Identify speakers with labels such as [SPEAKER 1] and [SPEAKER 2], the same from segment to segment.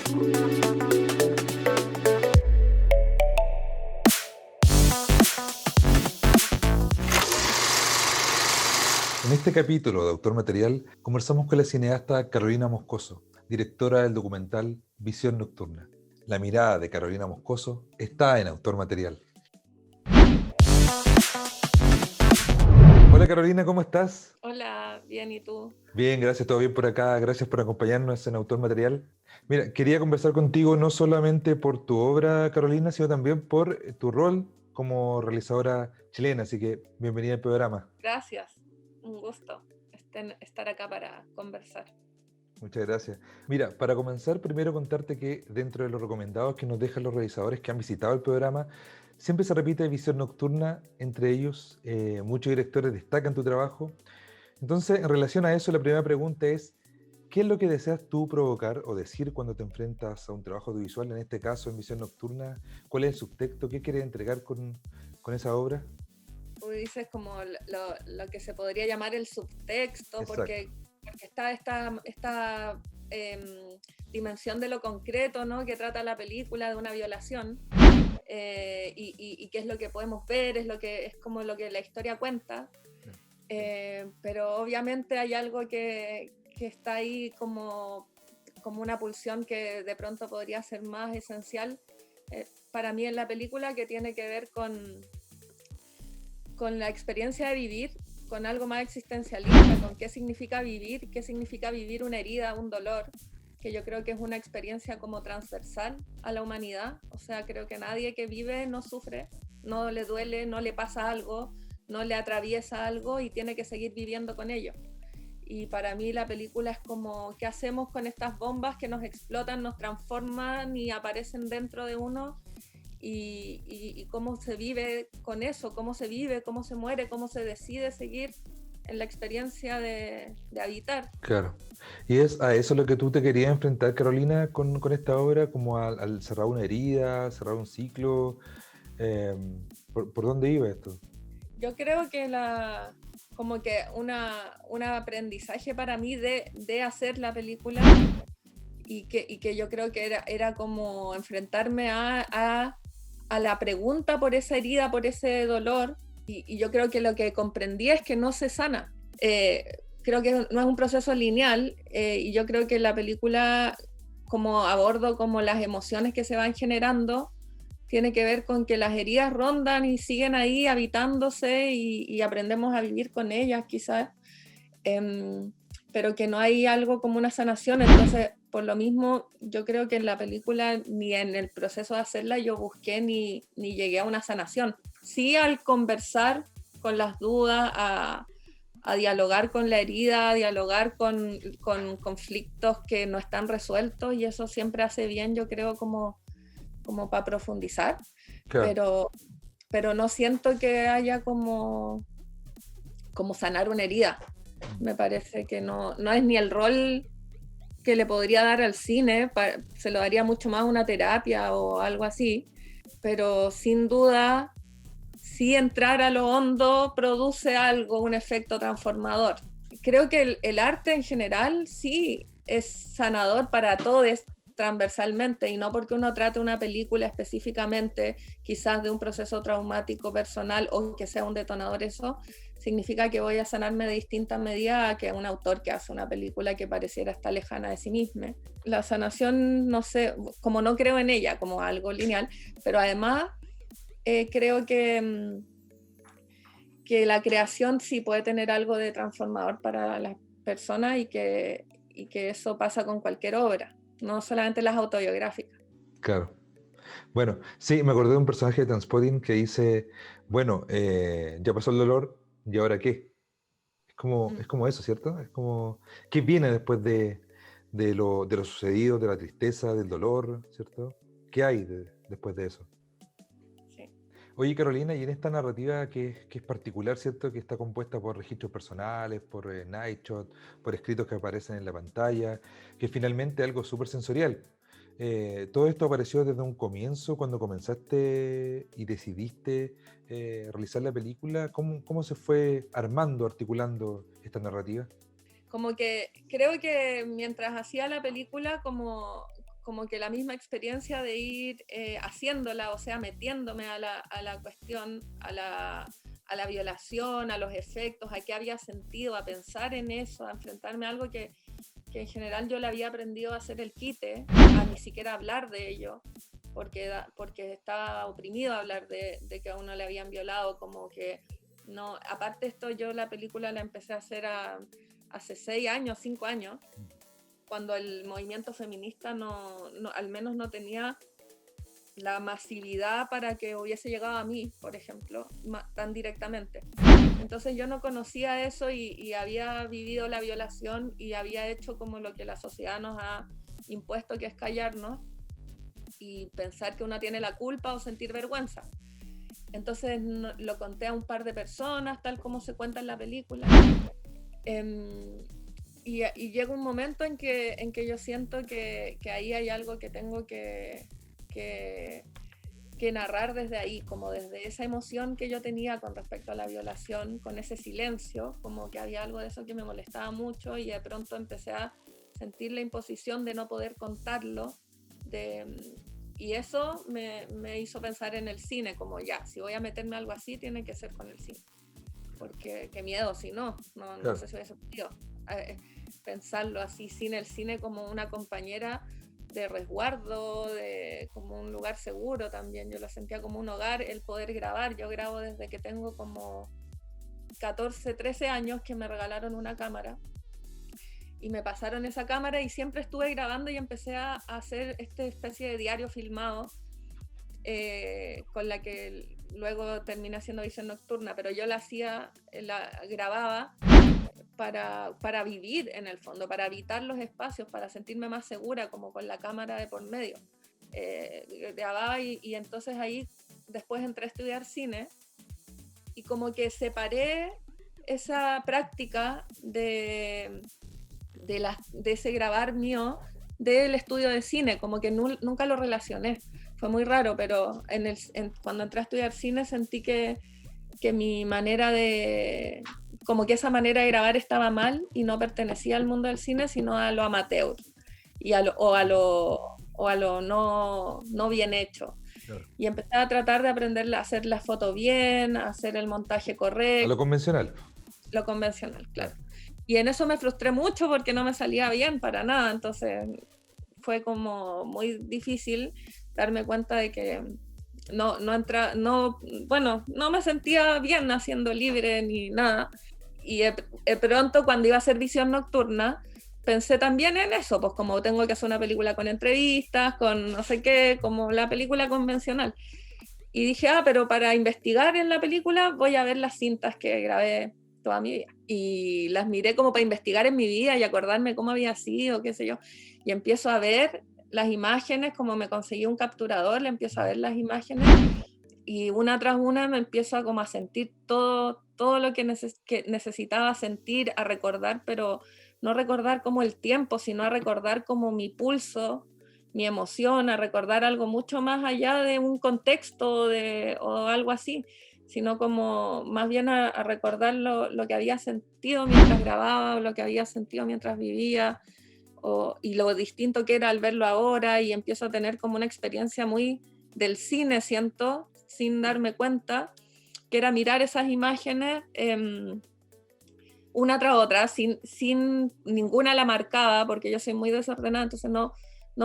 [SPEAKER 1] En este capítulo de Autor Material conversamos con la cineasta Carolina Moscoso, directora del documental Visión Nocturna. La mirada de Carolina Moscoso está en Autor Material. Hola Carolina, ¿cómo estás?
[SPEAKER 2] Hola, bien, ¿y tú?
[SPEAKER 1] Bien, gracias, todo bien por acá. Gracias por acompañarnos en Autor Material. Mira, quería conversar contigo no solamente por tu obra, Carolina, sino también por tu rol como realizadora chilena. Así que bienvenida al programa.
[SPEAKER 2] Gracias, un gusto estar acá para conversar.
[SPEAKER 1] Muchas gracias. Mira, para comenzar, primero contarte que dentro de los recomendados que nos dejan los realizadores que han visitado el programa, siempre se repite Visión Nocturna, entre ellos muchos directores destacan tu trabajo. Entonces, en relación a eso, la primera pregunta es, ¿qué es lo que deseas tú provocar o decir cuando te enfrentas a un trabajo audiovisual, en este caso en Visión Nocturna? ¿Cuál es el subtexto? ¿Qué quieres entregar con esa obra?
[SPEAKER 2] Tú dices como lo que se podría llamar el subtexto,
[SPEAKER 1] Exacto.
[SPEAKER 2] porque está esta dimensión de lo concreto, ¿no? Que trata la película de una violación, y qué es lo que podemos ver, es como lo que la historia cuenta. Pero obviamente hay algo que está ahí como una pulsión que de pronto podría ser más esencial para mí en la película, que tiene que ver con la experiencia de vivir, con algo más existencialista, con qué significa vivir una herida, un dolor, que yo creo que es una experiencia como transversal a la humanidad. O sea, creo que nadie que vive no sufre, no le duele, no le pasa algo, no le atraviesa algo y tiene que seguir viviendo con ello. Y para mí la película es como, ¿qué hacemos con estas bombas que nos explotan, nos transforman y aparecen dentro de uno? Y cómo se vive con eso, cómo se vive, cómo se muere, cómo se decide seguir en la experiencia de habitar.
[SPEAKER 1] Claro. Y es a eso lo que tú te querías enfrentar, Carolina, con esta obra, como al cerrar una herida, cerrar un ciclo. eh, ¿por dónde iba esto?
[SPEAKER 2] Yo creo que como que un aprendizaje para mí de hacer la película, y que yo creo que era como enfrentarme a la pregunta por esa herida, por ese dolor, y yo creo que lo que comprendí es que no se sana. Creo que no es un proceso lineal, y yo creo que la película, como abordo como las emociones que se van generando, tiene que ver con que las heridas rondan y siguen ahí habitándose, y aprendemos a vivir con ellas quizás, pero que no hay algo como una sanación. Entonces, por lo mismo, yo creo que en la película, ni en el proceso de hacerla, yo busqué ni llegué a una sanación. Sí, al conversar con las dudas, a dialogar con la herida, a dialogar con conflictos que no están resueltos, y eso siempre hace bien, yo creo, como para profundizar,
[SPEAKER 1] Claro.
[SPEAKER 2] pero, pero no siento que haya como sanar una herida. Me parece que no es ni el rol que le podría dar al cine, se lo daría mucho más una terapia o algo así, pero sin duda, si entrar a lo hondo produce algo, un efecto transformador. Creo que el arte en general sí es sanador para todos transversalmente, y no porque uno trate una película específicamente, quizás de un proceso traumático personal, o que sea un detonador, eso significa que voy a sanarme de distintas medidas a que un autor que hace una película que pareciera estar lejana de sí misma. La sanación, no sé, como no creo en ella como algo lineal, pero además creo que la creación sí puede tener algo de transformador para las personas, y que eso pasa con cualquier obra, no solamente las autobiográficas.
[SPEAKER 1] Claro. Bueno, sí, me acordé de un personaje de Transpotting que dice, bueno, ya pasó el dolor, ¿y ahora qué? Es
[SPEAKER 2] Mm.
[SPEAKER 1] como eso, ¿cierto? Es como, ¿qué viene después de lo sucedido, de la tristeza, del dolor, ¿cierto? ¿Qué hay después de eso?
[SPEAKER 2] Sí.
[SPEAKER 1] Oye, Carolina, y en esta narrativa que es particular, ¿cierto? Que está compuesta por registros personales, por night shot, por escritos que aparecen en la pantalla, que finalmente es algo súper sensorial. ¿Todo esto apareció desde un comienzo, cuando comenzaste y decidiste realizar la película? ¿Cómo se fue armando, articulando esta narrativa?
[SPEAKER 2] Como que creo que mientras hacía la película, como como que la misma experiencia de ir haciéndola, o sea, metiéndome a la cuestión, a la violación, a los efectos, a qué había sentido, a pensar en eso, a enfrentarme a algo que en general yo le había aprendido a hacer el quite, a ni siquiera hablar de ello, porque estaba oprimido a hablar de que a uno le habían violado, como que no, aparte esto yo la película la empecé a hacer hace 6 años, 5 años, cuando el movimiento feminista al menos no tenía la masividad para que hubiese llegado a mí, por ejemplo, tan directamente. Entonces yo no conocía eso y había vivido la violación y había hecho como lo que la sociedad nos ha impuesto, que es callarnos y pensar que uno tiene la culpa o sentir vergüenza. Entonces lo conté a un par de personas, tal como se cuenta en la película. Y llega un momento en que yo siento que ahí hay algo que tengo que narrar desde ahí, como desde esa emoción que yo tenía con respecto a la violación, con ese silencio, como que había algo de eso que me molestaba mucho y de pronto empecé a sentir la imposición de no poder contarlo, y eso me hizo pensar en el cine, como ya, si voy a meterme algo así, tiene que ser con el cine, porque qué miedo, si no
[SPEAKER 1] Claro.
[SPEAKER 2] sé si hubiese podido pensarlo así, sin el cine como una compañera de resguardo, como un lugar seguro también. Yo lo sentía como un hogar, el poder grabar. Yo grabo desde que tengo como 14, 13 años, que me regalaron una cámara y me pasaron esa cámara y siempre estuve grabando y empecé a hacer esta especie de diario filmado, con la que luego terminé haciendo Visión Nocturna, pero yo la grababa para vivir en el fondo, para habitar los espacios, para sentirme más segura, como con la cámara de por medio. Grababa y entonces ahí después entré a estudiar cine y como que separé esa práctica de ese grabar mío del estudio de cine, como que nunca lo relacioné. Fue muy raro, pero cuando entré a estudiar cine sentí que mi manera como que esa manera de grabar estaba mal y no pertenecía al mundo del cine, sino a lo amateur y o a lo no bien hecho.
[SPEAKER 1] Claro.
[SPEAKER 2] Y empecé a tratar de aprender a hacer la foto bien, a hacer el montaje
[SPEAKER 1] A
[SPEAKER 2] correcto.
[SPEAKER 1] lo convencional.
[SPEAKER 2] Lo convencional, claro. Y en eso me frustré mucho porque no me salía bien para nada, entonces fue como muy difícil darme cuenta de que no me sentía bien haciendo libre ni nada. Y de pronto, cuando iba a hacer Visión Nocturna, pensé también en eso, pues como tengo que hacer una película con entrevistas, con no sé qué, como la película convencional. Y dije, pero para investigar en la película voy a ver las cintas que grabé toda mi vida. Y las miré como para investigar en mi vida y acordarme cómo había sido, qué sé yo. Y empiezo a ver las imágenes, como me conseguí un capturador, le empiezo a ver las imágenes y una tras una me empiezo a sentir todo lo que necesitaba sentir, a recordar, pero no recordar como el tiempo, sino a recordar como mi pulso, mi emoción, a recordar algo mucho más allá de un contexto o algo así, sino como más bien a recordar lo que había sentido mientras grababa, lo que había sentido mientras vivía, y lo distinto que era al verlo ahora, y empiezo a tener como una experiencia muy del cine, siento, sin darme cuenta, que era mirar esas imágenes una tras otra, sin ninguna la marcaba, porque yo soy muy desordenada, entonces no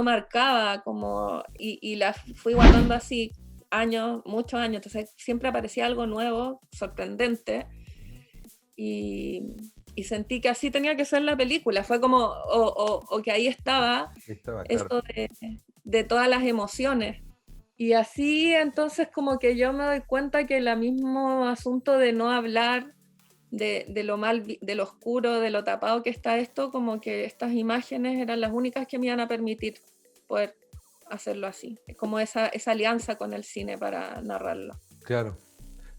[SPEAKER 2] marcaba como, y las fui guardando así años, muchos años, entonces siempre aparecía algo nuevo, sorprendente, y sentí que así tenía que ser la película, fue como, o que ahí estaba,
[SPEAKER 1] Claro.
[SPEAKER 2] esto de todas las emociones. Y así entonces como que yo me doy cuenta que el mismo asunto de no hablar de lo mal, de lo oscuro, de lo tapado que está esto, como que estas imágenes eran las únicas que me iban a permitir poder hacerlo así. Es como esa alianza con el cine para narrarlo.
[SPEAKER 1] Claro.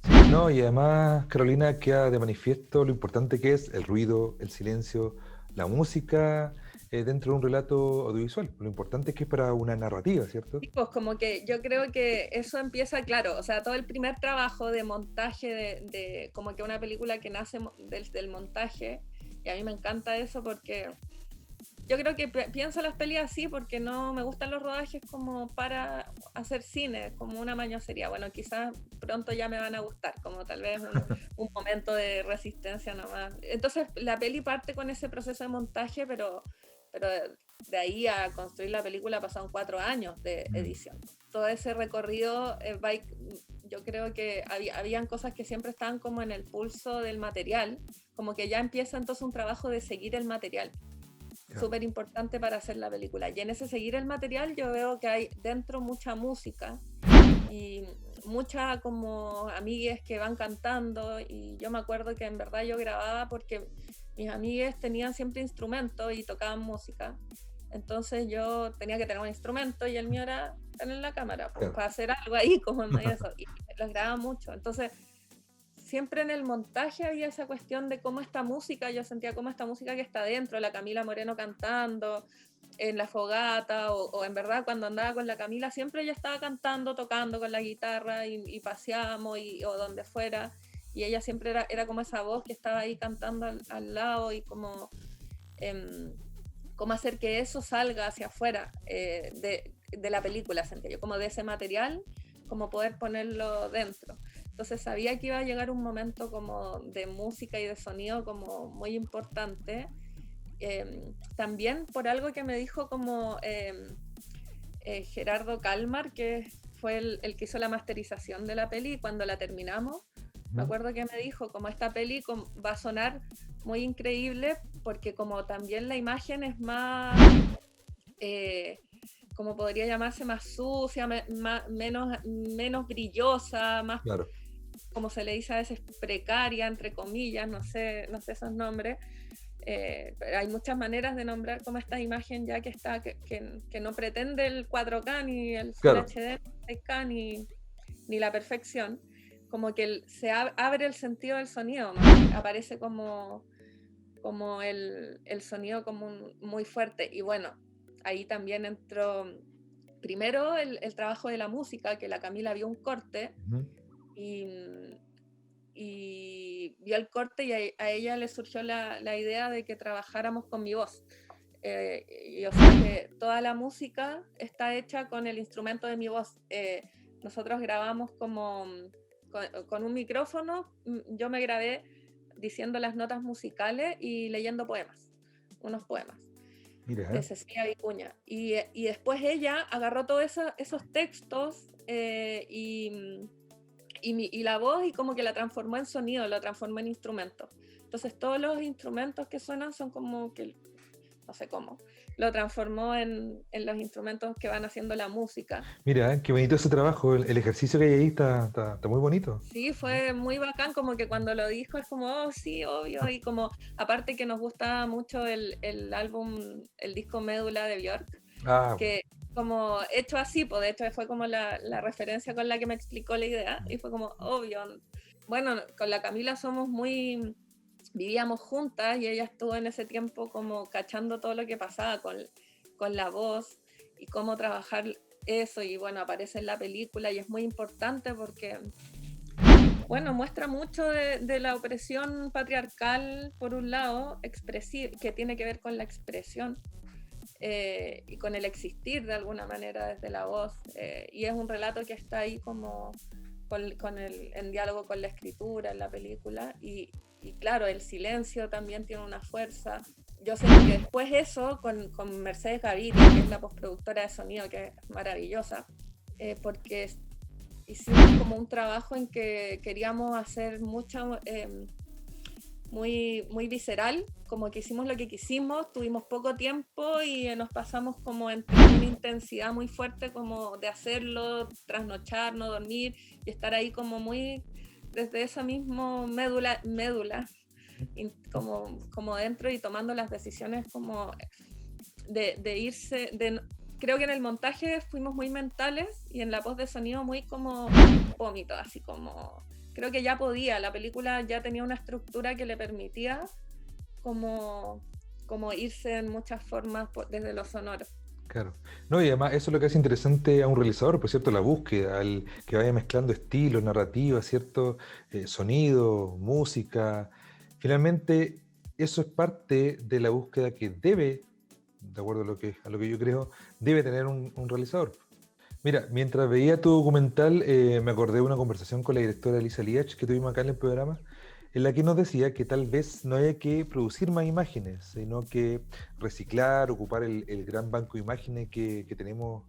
[SPEAKER 1] Sí, no, y además, Carolina, queda de manifiesto lo importante que es el ruido, el silencio, la música dentro de un relato audiovisual. Lo importante es que es para una narrativa, ¿cierto?
[SPEAKER 2] Sí, pues como que yo creo que eso empieza, claro, o sea, todo el primer trabajo de montaje de como que una película que nace del montaje, y a mí me encanta eso porque yo creo que pienso las pelis así porque no me gustan los rodajes como para hacer cine, como una mañosería. Bueno, quizás pronto ya me van a gustar, como tal vez un momento de resistencia nomás. Entonces la peli parte con ese proceso de montaje, pero de ahí a construir la película pasaron 4 años de edición. Todo ese recorrido, yo creo que habían cosas que siempre estaban como en el pulso del material, como que ya empieza entonces un trabajo de seguir el material. Súper importante para hacer la película. Y en ese seguir el material yo veo que hay dentro mucha música y muchas como amigues que van cantando, y yo me acuerdo que en verdad yo grababa porque mis amigues tenían siempre instrumentos y tocaban música. Entonces yo tenía que tener un instrumento y el mío era tener la cámara pues, para hacer algo ahí como en medio de eso. Y los grababa mucho. Entonces siempre en el montaje había esa cuestión de cómo esta música, yo sentía cómo esta música que está dentro, la Camila Moreno cantando en la fogata, o en verdad cuando andaba con la Camila siempre ella estaba cantando, tocando con la guitarra y paseábamos o donde fuera, y ella siempre era como esa voz que estaba ahí cantando al lado, y como cómo hacer que eso salga hacia afuera de la película, sentía yo, como de ese material, como poder ponerlo dentro. Entonces sabía que iba a llegar un momento como de música y de sonido como muy importante. También por algo que me dijo como Gerardo Calmar, que fue el que hizo la masterización de la peli, cuando la terminamos, me acuerdo que me dijo como esta peli va a sonar muy increíble porque como también la imagen es más... como podría llamarse, más sucia, menos brillosa, más, claro, como se le dice a veces, precaria, entre comillas, no sé esos nombres. Pero hay muchas maneras de nombrar como esta imagen ya que está, que no pretende el 4K ni el Full HD, 6K ni la perfección, como que se abre el sentido del sonido, ¿no? Aparece como el sonido como muy fuerte. Y bueno, ahí también entró primero el trabajo de la música, que la Camila vio un corte y vio el corte, y a ella le surgió la idea de que trabajáramos con mi voz. Y o sea que toda la música está hecha con el instrumento de mi voz. Nosotros grabamos como con un micrófono, yo me grabé diciendo las notas musicales y leyendo unos poemas. Mira. De Cecilia Vicuña. Y después ella agarró todos esos textos y la voz, y como que la transformó en sonido, la transformó en instrumento. Entonces todos los instrumentos que suenan son como que, no sé cómo, lo transformó en los instrumentos que van haciendo la música.
[SPEAKER 1] Mira, qué bonito ese trabajo, el ejercicio que hay ahí está muy bonito.
[SPEAKER 2] Sí, fue muy bacán, como que cuando lo dijo es como, oh, sí, obvio, y como, aparte que nos gusta mucho el álbum, el disco Médula de Björk, que como hecho así, pues de hecho fue como la referencia con la que me explicó la idea, y fue como, obvio. Bueno, con la Camila vivíamos juntas, y ella estuvo en ese tiempo como cachando todo lo que pasaba con la voz y cómo trabajar eso, y bueno, aparece en la película y es muy importante porque, bueno, muestra mucho de la opresión patriarcal, por un lado, que tiene que ver con la expresión y con el existir de alguna manera desde la voz, y es un relato que está ahí como en diálogo con la escritura en la película, y claro, el silencio también tiene una fuerza. Yo sé que después eso, con Mercedes Gaviria, que es la postproductora de sonido, que es maravillosa, porque hicimos como un trabajo en que queríamos hacer muy, muy visceral, como que hicimos lo que quisimos, tuvimos poco tiempo y nos pasamos como en una intensidad muy fuerte, como de hacerlo, trasnochar, no dormir, y estar ahí como muy desde esa misma médula, como dentro, y tomando las decisiones como de irse, creo que en el montaje fuimos muy mentales, y en la post de sonido muy como vómito, así como, creo que ya la película ya tenía una estructura que le permitía como irse en muchas formas desde lo sonoro.
[SPEAKER 1] Claro. No, y además eso es lo que hace interesante a un realizador, por cierto, la búsqueda, el que vaya mezclando estilos, narrativas, ¿cierto? Sonido, música. Finalmente, eso es parte de la búsqueda que debe de acuerdo a lo que yo creo, debe tener un realizador. Mira, mientras veía tu documental, me acordé de una conversación con la directora Elisa Liach que tuvimos acá en el programa, en la que nos decía que tal vez no haya que producir más imágenes, sino que reciclar, ocupar el gran banco de imágenes que tenemos,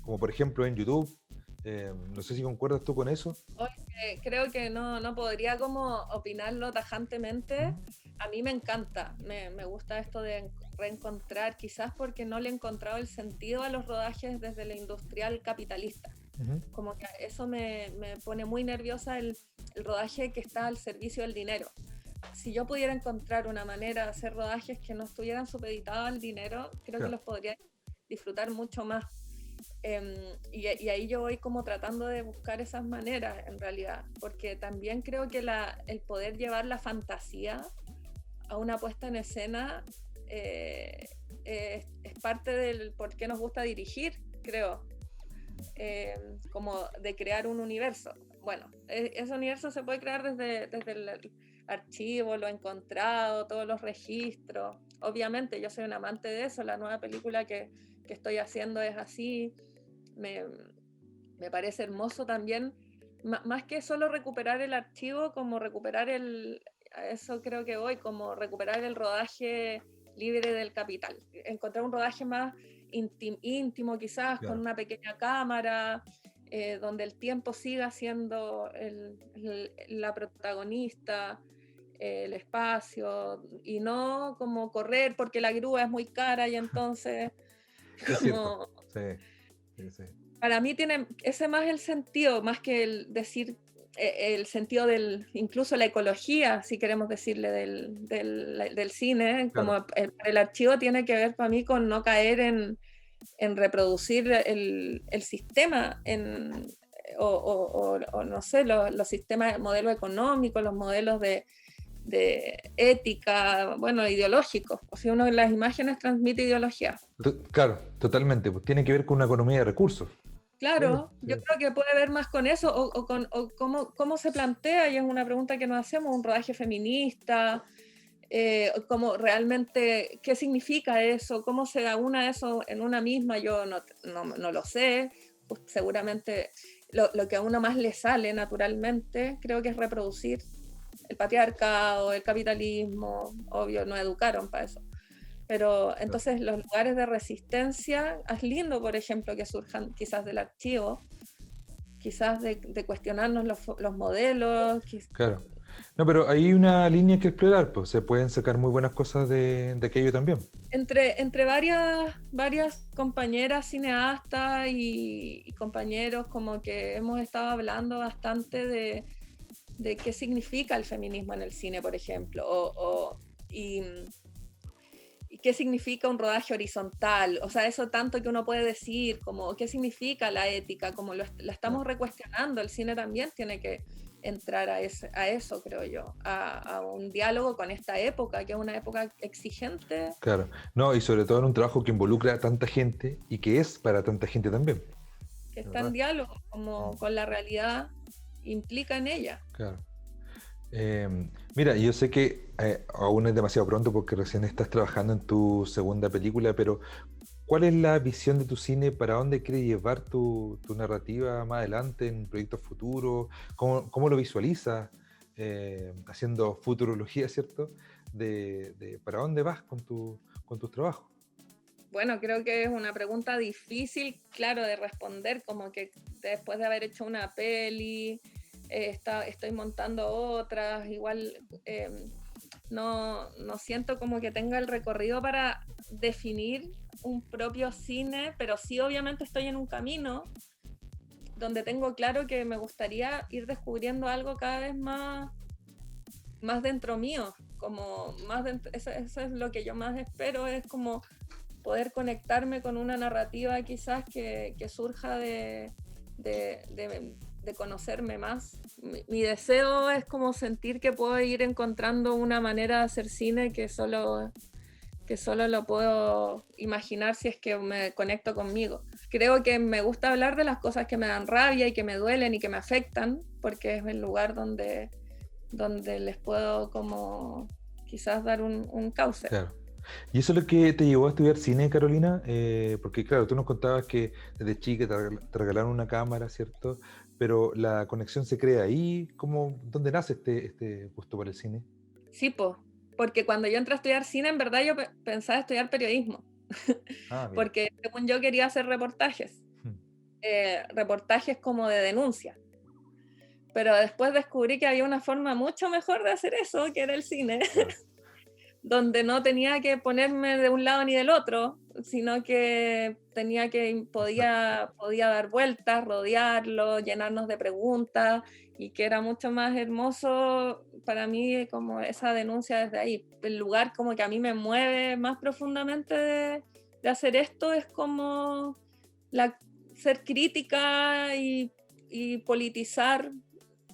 [SPEAKER 1] como por ejemplo en YouTube. No sé si concuerdas tú con eso.
[SPEAKER 2] Oye, creo que no podría como opinarlo tajantemente. A mí me encanta, me gusta esto de reencontrar, quizás porque no le he encontrado el sentido a los rodajes desde la industrial capitalista.
[SPEAKER 1] Ujú.
[SPEAKER 2] Como que eso me pone muy nerviosa el rodaje que está al servicio del dinero. Si yo pudiera encontrar una manera de hacer rodajes que no estuvieran supeditados al dinero, creo que
[SPEAKER 1] Claro,
[SPEAKER 2] los podría disfrutar mucho más. Y ahí yo voy como tratando de buscar esas maneras en realidad, porque también creo que el poder llevar la fantasía a una puesta en escena es parte del por qué nos gusta dirigir, creo, como de crear un universo. Bueno, ese universo se puede crear desde el archivo, lo encontrado, todos los registros. Obviamente yo soy un amante de eso, la nueva película que estoy haciendo es así. Me, me parece hermoso también, más que solo recuperar el archivo, como recuperar a eso creo que voy, como recuperar el rodaje libre del capital. Encontrar un rodaje más íntimo, quizás con
[SPEAKER 1] claro.
[SPEAKER 2] una pequeña cámara, donde el tiempo siga siendo la protagonista, el espacio, y no como correr porque la grúa es muy cara y entonces
[SPEAKER 1] Es cierto.
[SPEAKER 2] como
[SPEAKER 1] Sí, sí, sí.
[SPEAKER 2] para mí tiene ese más el sentido, más que el decir el sentido incluso la ecología, si queremos decirle, del cine,
[SPEAKER 1] Claro,
[SPEAKER 2] como el archivo tiene que ver para mí con no caer en reproducir el sistema, o no sé, los sistemas, modelos económicos, los modelos de ética, bueno, ideológicos. O sea, uno en las imágenes transmite ideología.
[SPEAKER 1] Claro, totalmente. Pues tiene que ver con una economía de recursos. Sí,
[SPEAKER 2] Claro,
[SPEAKER 1] sí.
[SPEAKER 2] yo creo que puede ver más con eso, o cómo se plantea, y es una pregunta que nos hacemos, un rodaje feminista, cómo realmente, qué significa eso, cómo se aúna eso en una misma, yo no lo sé, pues seguramente lo que a uno más le sale naturalmente, creo que es reproducir el patriarcado, el capitalismo, obvio, no educaron para eso. Pero
[SPEAKER 1] Claro.
[SPEAKER 2] entonces los lugares de resistencia, es lindo, por ejemplo, que surjan quizás del archivo, quizás de cuestionarnos los modelos.
[SPEAKER 1] Claro. No, pero hay una línea que explorar, pues se pueden sacar muy buenas cosas de aquello también.
[SPEAKER 2] Entre varias compañeras cineastas y compañeros, como que hemos estado hablando bastante de qué significa el feminismo en el cine, por ejemplo, y qué significa un rodaje horizontal, o sea, eso tanto que uno puede decir, como qué significa la ética, como la
[SPEAKER 1] Claro.
[SPEAKER 2] estamos recuestionando, el cine también tiene que entrar a eso, creo yo, a un diálogo con esta época, que es una época exigente,
[SPEAKER 1] Claro. No, y sobre todo en un trabajo que involucra a tanta gente y que es para tanta gente también.
[SPEAKER 2] que está en
[SPEAKER 1] ¿Verdad?
[SPEAKER 2] diálogo como con la realidad implica en ella.
[SPEAKER 1] Claro. Mira, yo sé que aún es demasiado pronto porque recién estás trabajando en tu segunda película, pero ¿cuál es la visión de tu cine? ¿Para dónde quieres llevar tu narrativa más adelante en proyectos futuros? ¿Cómo lo visualizas? Haciendo futurología, ¿cierto? De para dónde vas con tus trabajos.
[SPEAKER 2] Bueno, creo que es una pregunta difícil, claro, de responder, como que después de haber hecho una peli, estoy montando otras, igual no siento como que tenga el recorrido para definir un propio cine, pero sí obviamente estoy en un camino donde tengo claro que me gustaría ir descubriendo algo cada vez más dentro mío, como eso es lo que yo más espero, es como poder conectarme con una narrativa quizás que surja de conocerme más. Mi deseo es como sentir que puedo ir encontrando una manera de hacer cine que solo lo puedo imaginar si es que me conecto conmigo. Creo que me gusta hablar de las cosas que me dan rabia y que me duelen y que me afectan, porque es el lugar donde les puedo como quizás dar un cauce.
[SPEAKER 1] Claro. ¿Y eso es lo que te llevó a estudiar cine, Carolina? Porque claro, tú nos contabas que desde chica te regalaron una cámara, ¿cierto? Pero la conexión se crea ahí. ¿Dónde nace este gusto por el cine?
[SPEAKER 2] Sí, pues, porque cuando yo entré a estudiar cine, en verdad yo pensaba estudiar periodismo,
[SPEAKER 1] Ah, mira.
[SPEAKER 2] porque según yo quería hacer reportajes,
[SPEAKER 1] Hmm,
[SPEAKER 2] reportajes como de denuncia. Pero después descubrí que había una forma mucho mejor de hacer eso, que era el cine,
[SPEAKER 1] claro,
[SPEAKER 2] donde no tenía que ponerme de un lado ni del otro, sino que
[SPEAKER 1] exacto.
[SPEAKER 2] podía dar vueltas, rodearlo, llenarnos de preguntas, y que era mucho más hermoso para mí como esa denuncia desde ahí. El lugar como que a mí me mueve más profundamente de hacer esto es como la, ser crítica y politizar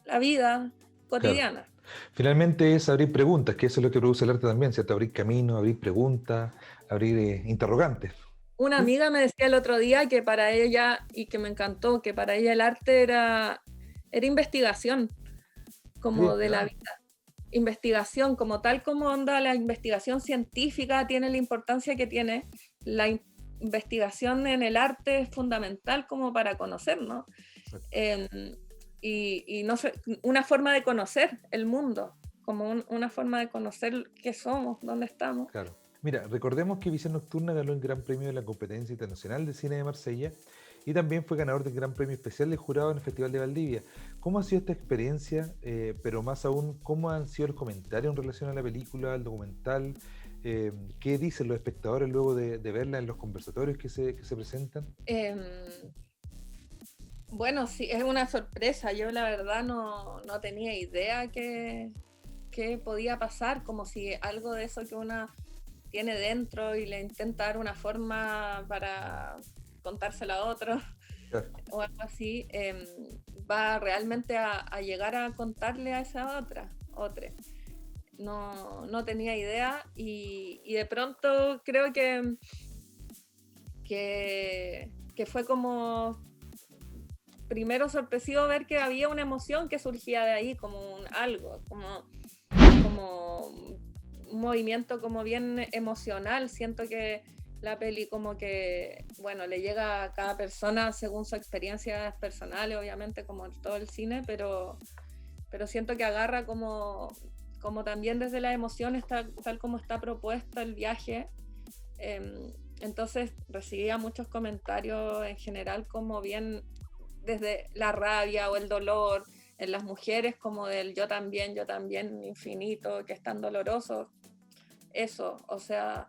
[SPEAKER 2] la vida
[SPEAKER 1] Claro.
[SPEAKER 2] cotidiana.
[SPEAKER 1] Finalmente es abrir preguntas, que eso es lo que produce el arte también, ¿cierto? Abrir caminos, abrir preguntas, abrir interrogantes.
[SPEAKER 2] Una
[SPEAKER 1] ¿Sí?
[SPEAKER 2] amiga me decía el otro día que para ella, y que me encantó, que para ella el arte era investigación,
[SPEAKER 1] Sí,
[SPEAKER 2] como de la
[SPEAKER 1] claro.
[SPEAKER 2] vida. Investigación, como tal como onda la investigación científica tiene la importancia que tiene, la investigación en el arte es fundamental como para conocernos.
[SPEAKER 1] Exacto.
[SPEAKER 2] Eh, y no sé, una forma de conocer el mundo, como una forma de conocer qué somos, dónde estamos.
[SPEAKER 1] Claro. Mira, recordemos que Visión Nocturna ganó el Gran Premio de la Competencia Internacional de Cine de Marsella y también fue ganador del Gran Premio Especial del Jurado en el Festival de Valdivia. ¿Cómo ha sido esta experiencia? Pero más aún, ¿cómo han sido los comentarios en relación a la película, al documental? ¿Qué dicen los espectadores luego de verla en los conversatorios que se presentan?
[SPEAKER 2] Eh, Bueno, sí, es una sorpresa. Yo la verdad no tenía idea que podía pasar, como si algo de eso que uno tiene dentro y le intenta dar una forma para contárselo a otro
[SPEAKER 1] Claro,
[SPEAKER 2] o algo así, va realmente a llegar a contarle a esa otra. No tenía idea y de pronto creo que fue como primero sorpresivo ver que había una emoción que surgía de ahí, como algo, como un movimiento como bien emocional. Siento que la peli como que, bueno, le llega a cada persona según su experiencia personal, obviamente como todo el cine, pero siento que agarra como también desde la emoción, tal como está propuesto el viaje. Entonces recibía muchos comentarios en general como bien desde la rabia o el dolor en las mujeres, como del yo también, infinito, que es tan doloroso. Eso, o sea,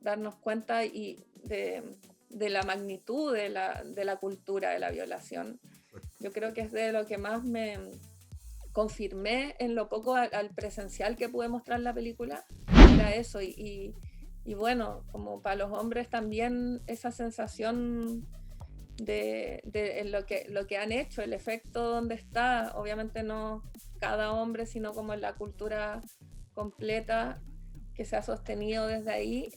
[SPEAKER 2] darnos cuenta de la magnitud de la cultura de la violación.
[SPEAKER 1] exacto.
[SPEAKER 2] Yo creo que es de lo que más me confirmé en lo poco al presencial que pude mostrar la película, era eso. Y bueno, como para los hombres también esa sensación de lo que han hecho, el efecto donde está, obviamente no cada hombre, sino como en la cultura completa que se ha sostenido desde ahí,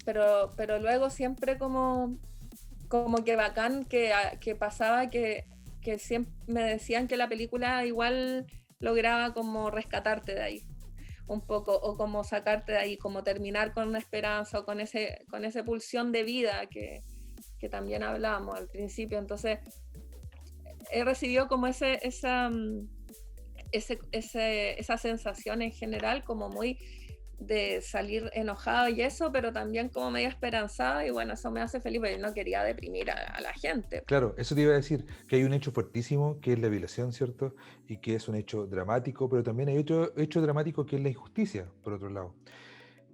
[SPEAKER 2] pero luego siempre como que bacán que pasaba que siempre me decían que la película igual lograba como rescatarte de ahí un poco, o como sacarte de ahí, como terminar con una esperanza o con esa pulsión de vida que también hablábamos al principio. Entonces, he recibido como esa sensación en general, como muy de salir enojado y eso, pero también como medio esperanzada, y bueno, eso me hace feliz, porque yo no quería deprimir a la gente.
[SPEAKER 1] Claro, eso te iba a decir, que hay un hecho fuertísimo que es la violación, ¿cierto? Y que es un hecho dramático, pero también hay otro hecho dramático que es la injusticia, por otro lado.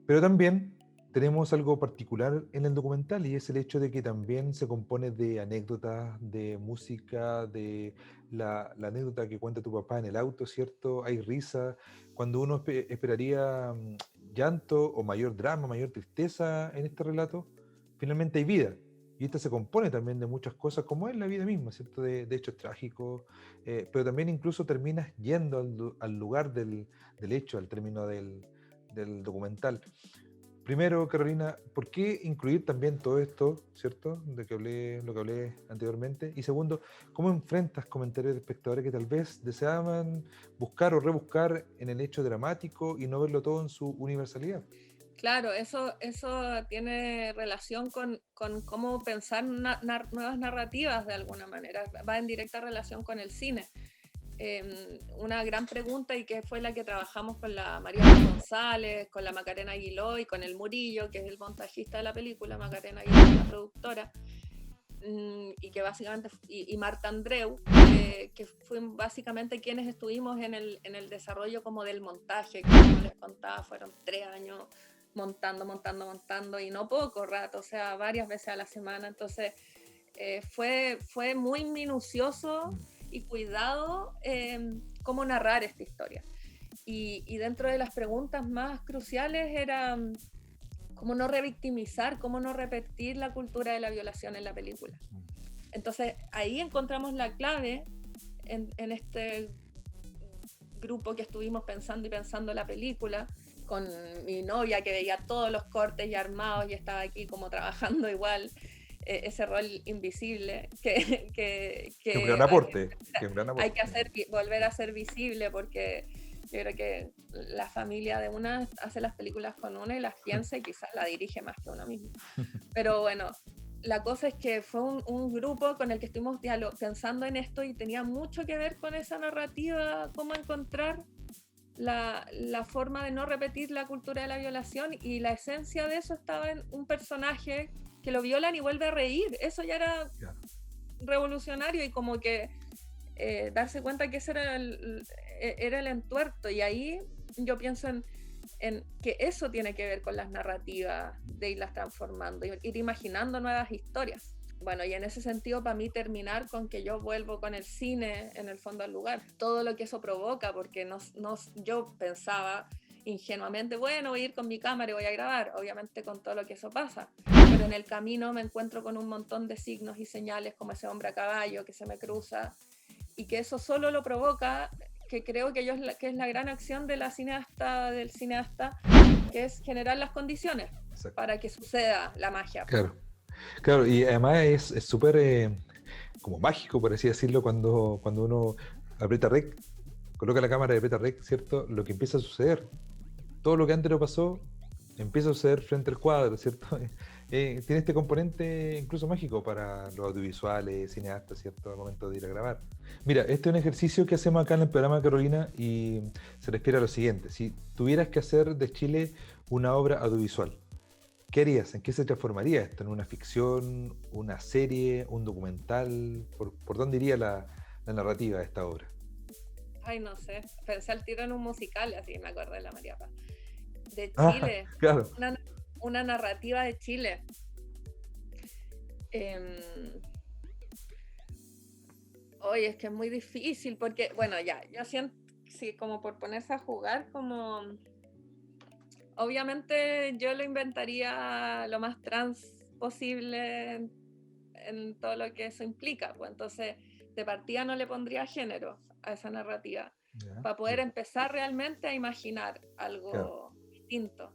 [SPEAKER 1] Pero también tenemos algo particular en el documental y es el hecho de que también se compone de anécdotas, de música, de la anécdota que cuenta tu papá en el auto, ¿cierto? Hay risa. Cuando uno esperaría llanto o mayor drama, mayor tristeza en este relato, finalmente hay vida. Y esta se compone también de muchas cosas, como es la vida misma, ¿cierto? De hechos trágicos, pero también incluso terminas yendo al lugar del hecho, al término del documental. Primero, Carolina, ¿por qué incluir también todo esto, ¿cierto? Lo que hablé anteriormente. Y segundo, ¿cómo enfrentas comentarios de espectadores que tal vez deseaban buscar o rebuscar en el hecho dramático y no verlo todo en su universalidad?
[SPEAKER 2] Claro, eso tiene relación con cómo pensar nuevas narrativas de alguna manera, va en directa relación con el cine. Una gran pregunta y que fue la que trabajamos con la María González, con la Macarena Aguiló y con el Murillo, que es el montajista de la película, Macarena Aguiló es la productora, y que básicamente, y Marta Andreu, que fue básicamente quienes estuvimos en el desarrollo como del montaje, que como les contaba, fueron 3 años montando y no poco rato, o sea, varias veces a la semana. Entonces fue muy minucioso y cuidado cómo narrar esta historia. Y dentro de las preguntas más cruciales era cómo no revictimizar, cómo no repetir la cultura de la violación en la película. Entonces ahí encontramos la clave en este grupo que estuvimos pensando la película, con mi novia que veía todos los cortes ya armados y estaba aquí como trabajando igual, ese rol invisible que
[SPEAKER 1] un gran aporte.
[SPEAKER 2] Hay que volver a ser visible, porque yo creo que la familia de una hace las películas con una y las piensa y quizás la dirige más que uno mismo. Pero bueno, la cosa es que fue un grupo con el que estuvimos pensando en esto y tenía mucho que ver con esa narrativa, cómo encontrar la forma de no repetir la cultura de la violación, y la esencia de eso estaba en un personaje que lo violan y vuelve a reír. Eso ya era revolucionario, y como que darse cuenta que ese era el entuerto, y ahí yo pienso en que eso tiene que ver con las narrativas, de irlas transformando, ir imaginando nuevas historias. Bueno, y en ese sentido, para mí, terminar con que yo vuelvo con el cine, en el fondo, al lugar. Todo lo que eso provoca, porque yo pensaba ingenuamente, bueno, voy a ir con mi cámara y voy a grabar, obviamente con todo lo que eso pasa. Pero en el camino me encuentro con un montón de signos y señales, como ese hombre a caballo que se me cruza, y que eso solo lo provoca, que creo que es la gran acción del cineasta, que es generar las condiciones. Exacto. Para que suceda la magia.
[SPEAKER 1] Claro, y además es súper como mágico, por así decirlo, cuando uno aprieta rec, coloca la cámara y aprieta rec, ¿cierto? Lo que empieza a suceder, todo lo que antes no pasó, empieza a suceder frente al cuadro, ¿cierto? Tiene este componente incluso mágico para los audiovisuales, cineastas, ¿cierto? Al momento de ir a grabar. Mira, este es un ejercicio que hacemos acá en el programa, Carolina, y se refiere a lo siguiente: si tuvieras que hacer de Chile una obra audiovisual, ¿qué harías? ¿En qué se transformaría esto? ¿En una ficción, una serie, un documental? ¿Por dónde iría la narrativa de esta obra?
[SPEAKER 2] Ay, no sé. Pensé al tiro en un musical, así me acordé de la María Paz. De Chile.
[SPEAKER 1] Claro.
[SPEAKER 2] Una narrativa de Chile. Oye, es que es muy difícil porque, bueno, ya, yo siento, sí, como por ponerse a jugar, como... Obviamente yo lo inventaría lo más trans posible en todo lo que eso implica, pues entonces de partida no le pondría género a esa narrativa, para poder empezar realmente a imaginar algo distinto.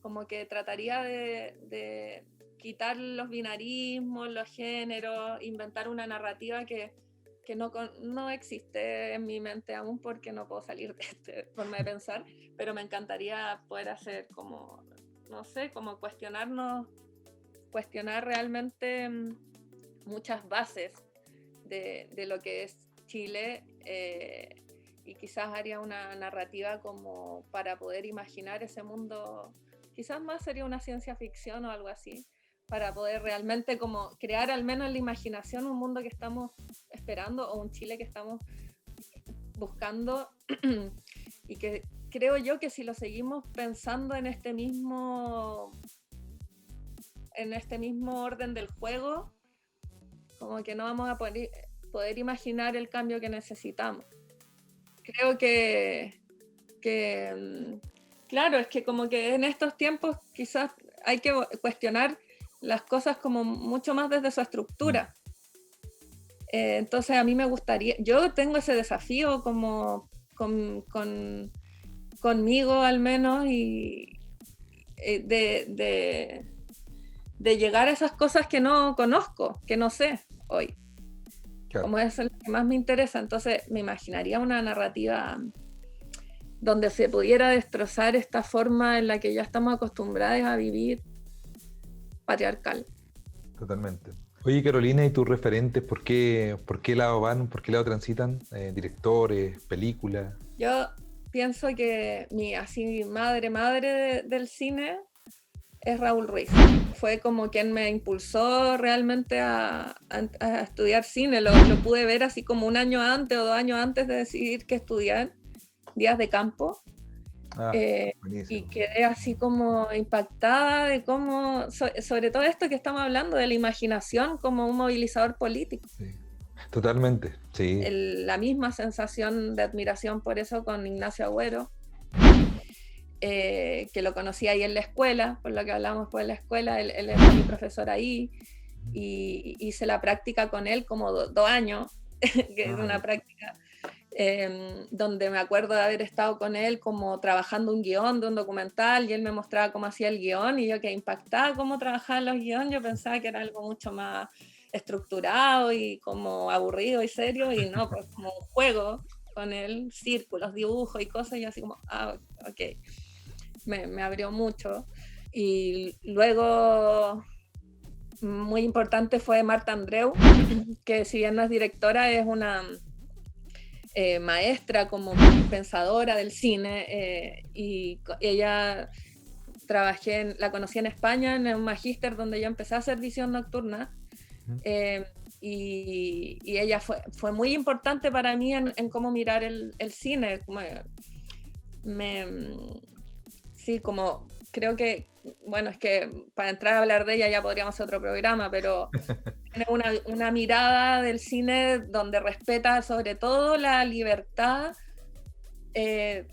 [SPEAKER 2] Como que trataría de quitar los binarismos, los géneros, inventar una narrativa que no existe en mi mente aún, porque no puedo salir de esta forma de pensar, pero me encantaría poder hacer como, no sé, como cuestionar realmente muchas bases de lo que es Chile, y quizás haría una narrativa como para poder imaginar ese mundo. Quizás más sería una ciencia ficción o algo así, para poder realmente como crear al menos en la imaginación un mundo que estamos esperando, o un Chile que estamos buscando, y que creo yo que si lo seguimos pensando en este mismo orden del juego, como que no vamos a poder imaginar el cambio que necesitamos. Creo que claro, es que como que en estos tiempos quizás hay que cuestionar las cosas como mucho más desde su estructura. Entonces a mí me gustaría, yo tengo ese desafío como conmigo al menos, y de llegar a esas cosas que no conozco, que no sé hoy. Claro. Como eso es lo que más me interesa. Entonces me imaginaría una narrativa donde se pudiera destrozar esta forma en la que ya estamos acostumbrados a vivir patriarcal.
[SPEAKER 1] Totalmente. Oye, Carolina, ¿y tus referentes por qué lado van, por qué lado transitan? Directores, películas.
[SPEAKER 2] Yo pienso que mi así madre del cine es Raúl Ruiz. Fue como quien me impulsó realmente a estudiar cine. Lo pude ver así como un año antes o 2 años antes de decidir qué estudiar, Días de Campo. Y
[SPEAKER 1] Buenísimo.
[SPEAKER 2] quedé así como impactada de cómo, sobre todo esto que estamos hablando, de la imaginación como un movilizador político.
[SPEAKER 1] Sí. Totalmente, sí.
[SPEAKER 2] La misma sensación de admiración por eso con Ignacio Agüero, que lo conocí ahí en la escuela, por lo que hablamos pues en la escuela, él era mi profesor ahí, y hice la práctica con él como 2 años, que es una práctica donde me acuerdo de haber estado con él como trabajando un guión de un documental, y él me mostraba cómo hacía el guión, y yo quedé impactada cómo trabajaban los guiones. Yo pensaba que era algo mucho más estructurado y como aburrido y serio, y no, pues como un juego con él, círculos, dibujos y cosas, y yo así como, ok, me abrió mucho. Y luego, muy importante fue Marta Andreu, que si bien no es directora, es una maestra, como pensadora del cine, y ella la conocí en España en un magíster donde yo empecé a hacer visión nocturna, y ella fue muy importante para mí en cómo mirar el cine. Sí, como creo que, bueno, es que para entrar a hablar de ella ya podríamos hacer otro programa, pero tiene una mirada del cine donde respeta sobre todo la libertad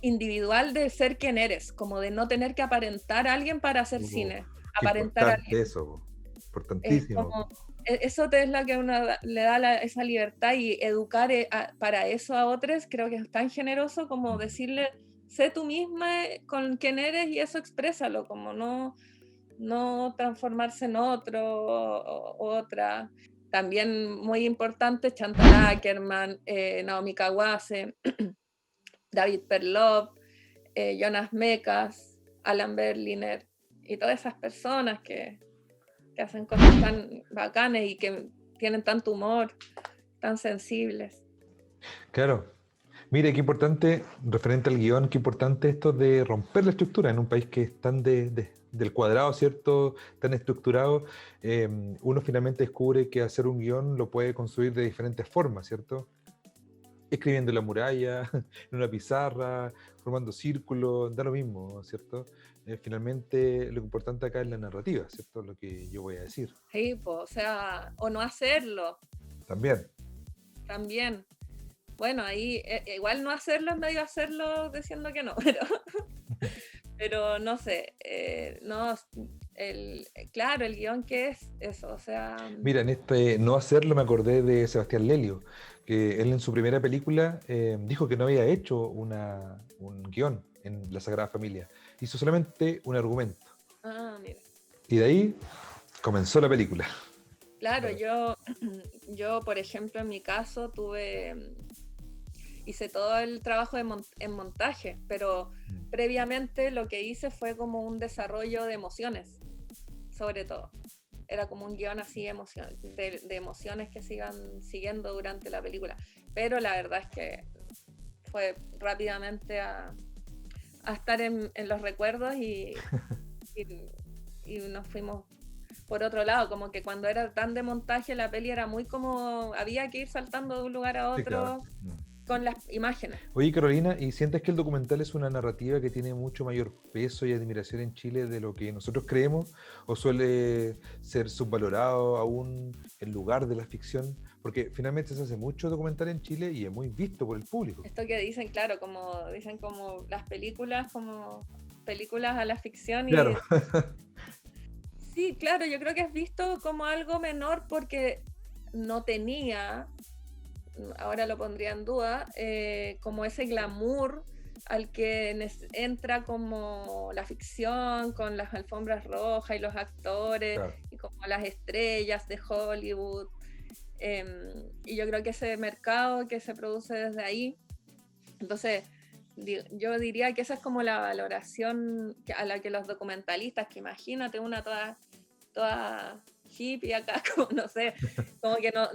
[SPEAKER 2] individual de ser quien eres, como de no tener que aparentar a alguien para hacer cine,
[SPEAKER 1] Qué
[SPEAKER 2] aparentar a
[SPEAKER 1] importante
[SPEAKER 2] alguien.
[SPEAKER 1] eso,
[SPEAKER 2] Es
[SPEAKER 1] importantísimo.
[SPEAKER 2] como, eso es lo que uno le da esa libertad, y educar para eso a otros, creo que es tan generoso como decirle, sé tú misma con quien eres y eso exprésalo, como no transformarse en otro o otra. También muy importante, Chantal Akerman, Naomi Kawase, David Perlov, Jonas Mekas, Alan Berliner, y todas esas personas que hacen cosas tan bacanes y que tienen tanto humor, tan sensibles.
[SPEAKER 1] Claro. Mire, qué importante, referente al guión, qué importante esto de romper la estructura en un país que es tan del cuadrado, ¿cierto? Tan estructurado. Uno finalmente descubre que hacer un guión lo puede construir de diferentes formas, ¿cierto? Escribiendo en la muralla, en una pizarra, formando círculos, da lo mismo, ¿cierto? Finalmente lo importante acá es la narrativa, ¿cierto? Lo que yo voy a decir.
[SPEAKER 2] Sí, pues, o sea, o no hacerlo. También. Bueno, ahí igual no hacerlo es medio hacerlo diciendo que no, pero no sé, no, claro, el guión, ¿qué es eso? O sea...
[SPEAKER 1] Mira, en este no hacerlo me acordé de Sebastián Lelio, que él en su primera película dijo que no había hecho un guión en La Sagrada Familia, hizo solamente un argumento.
[SPEAKER 2] Mira.
[SPEAKER 1] Y de ahí comenzó la película.
[SPEAKER 2] Claro, yo por ejemplo, en mi caso hice todo el trabajo en montaje, pero previamente lo que hice fue como un desarrollo de emociones, sobre todo. Era como un guión así de emociones que sigan siguiendo durante la película. Pero la verdad es que fue rápidamente a estar en los recuerdos y nos fuimos por otro lado, como que cuando era tan de montaje la peli era muy como, había que ir saltando de un lugar a otro. Sí, claro. Con las imágenes.
[SPEAKER 1] Oye, Carolina, ¿y sientes que el documental es una narrativa que tiene mucho mayor peso y admiración en Chile de lo que nosotros creemos? ¿O suele ser subvalorado aún en lugar de la ficción? Porque finalmente se hace mucho documental en Chile y es muy visto por el público.
[SPEAKER 2] Esto que dicen, claro, dicen como las películas, como películas a la ficción.
[SPEAKER 1] Claro.
[SPEAKER 2] Sí, claro, yo creo que es visto como algo menor porque no tenía, ahora lo pondría en duda, como ese glamour al que entra como la ficción, con las alfombras rojas y los actores, claro, y como las estrellas de Hollywood. Y yo creo que ese mercado que se produce desde ahí, entonces yo diría que esa es como la valoración a la que los documentalistas, que imagínate una toda hippie acá, como no sé, como que no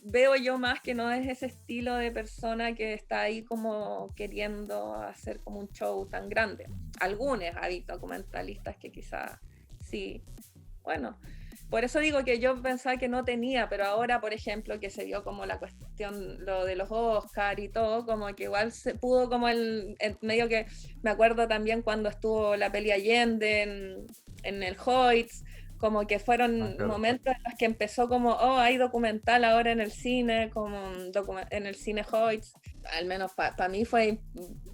[SPEAKER 2] veo yo más que no es ese estilo de persona que está ahí como queriendo hacer como un show tan grande. Algunos hay documentalistas que quizás sí, bueno, por eso digo que yo pensaba que no tenía, pero ahora, por ejemplo, que se vio como la cuestión, lo de los Oscar y todo, como que igual se pudo como el medio que, me acuerdo también cuando estuvo la peli Allende en el Hoyts, como que fueron
[SPEAKER 1] Claro.
[SPEAKER 2] momentos en los que empezó como, oh, hay documental ahora en el cine, como en el cine Hoyts, al menos para mí fue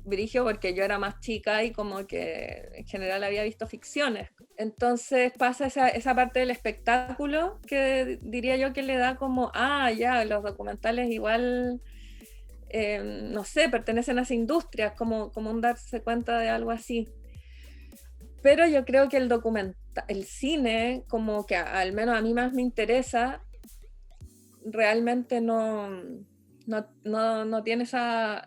[SPEAKER 2] brigio porque yo era más chica y como que en general había visto ficciones. Entonces pasa esa parte del espectáculo que diría yo que le da como, ya, los documentales igual, no sé, pertenecen a esa industria, como un darse cuenta de algo así. Pero yo creo que el cine, como que al menos a mí más me interesa, realmente no tiene esa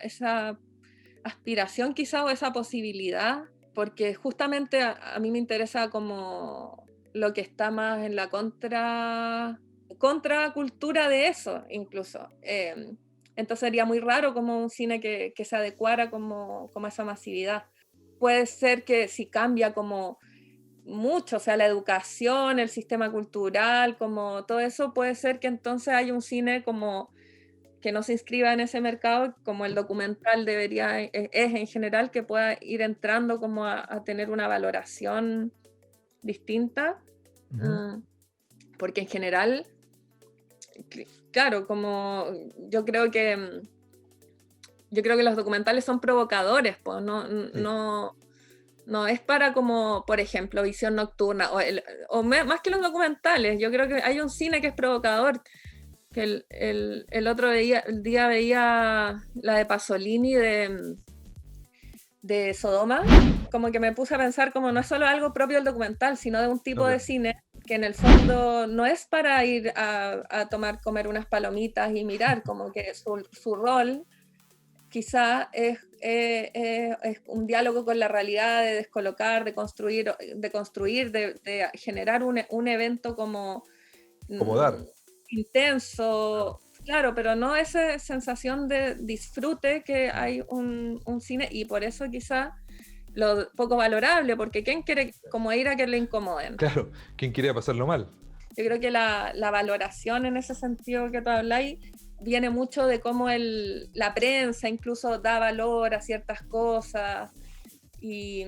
[SPEAKER 2] aspiración quizá o esa posibilidad, porque justamente a mí me interesa como lo que está más en la contracultura de eso, incluso. Entonces sería muy raro como un cine que se adecuara como a esa masividad. Puede ser que si cambia como mucho, o sea, la educación, el sistema cultural, como todo eso, puede ser que entonces haya un cine como que no se inscriba en ese mercado, como el documental debería, es en general, que pueda ir entrando como a tener una valoración distinta, porque en general, claro, como yo creo que los documentales son provocadores, pues no es para como, por ejemplo, Visión Nocturna, más que los documentales, yo creo que hay un cine que es provocador, que el otro día veía la de Pasolini de Sodoma, como que me puse a pensar como no es solo algo propio del documental, sino de un tipo de cine que en el fondo no es para ir a comer unas palomitas y mirar, como que su rol quizá es un diálogo con la realidad, de descolocar, de construir, de generar un evento como
[SPEAKER 1] Dar.
[SPEAKER 2] intenso, claro, pero no esa sensación de disfrute que hay un cine, y por eso quizá lo poco valorable, porque ¿quién quiere como ir a que le incomoden?
[SPEAKER 1] Claro, ¿quién quiere pasarlo mal?
[SPEAKER 2] Yo creo que la valoración en ese sentido que tú habláis viene mucho de cómo la prensa incluso da valor a ciertas cosas y